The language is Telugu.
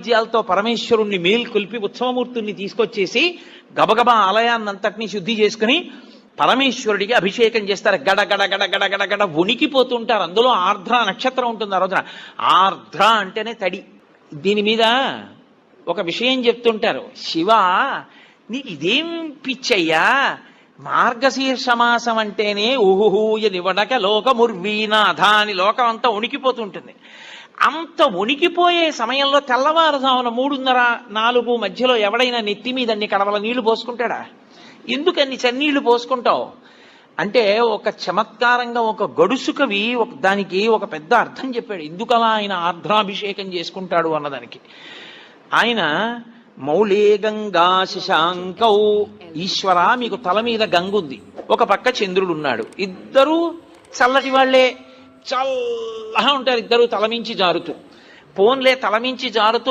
మంగళవాయిద్యాలతో పరమేశ్వరుణ్ణి మేల్కొల్పి ఉత్సవమూర్తుల్ని తీసుకొచ్చేసి గబగబా ఆలయాన్నంతటినీ శుద్ధి చేసుకుని పరమేశ్వరుడికి అభిషేకం చేస్తారు. గడ గడ గడ గడ గడ గడ వణికిపోతుంటారు. అందులో ఆర్ద్ర నక్షత్రం ఉంటుంది ఆ రోజున. ఆర్ద్ర అంటేనే తడి. దీని మీద ఒక విషయం చెప్తుంటారు. శివ, నీకు ఇదేం పిచ్చయ్యా, మార్గశీర్షమాసం అంటేనే ఊహూయ నివడక లోకముర్వీనాథ అని లోకం అంతా వణికిపోతుంటుంది. అంత వణికిపోయే సమయంలో తెల్లవారుజామున 3:30-4 మధ్యలో ఎవడైనా నెత్తి మీద అన్ని కడవల నీళ్లు పోసుకుంటాడా? ఎందుకన్ని చన్నీళ్లు పోసుకుంటావు అంటే ఒక చమత్కారంగా ఒక గడుసు కవి దానికి ఒక పెద్ద అర్థం చెప్పాడు. ఎందుకలా ఆయన ఆర్ద్రాభిషేకం చేసుకుంటాడు అన్నదానికి. ఆయన మౌళే గంగా శశాంకౌ, ఈశ్వర మీకు తల మీద గంగ ఉంది, ఒక పక్క చంద్రుడు ఉన్నాడు, ఇద్దరూ చల్లటి వాళ్లే, చల్లగా ఉంటారు ఇద్దరు తలమించి జారుతూ. పోన్లే తలమించి జారుతూ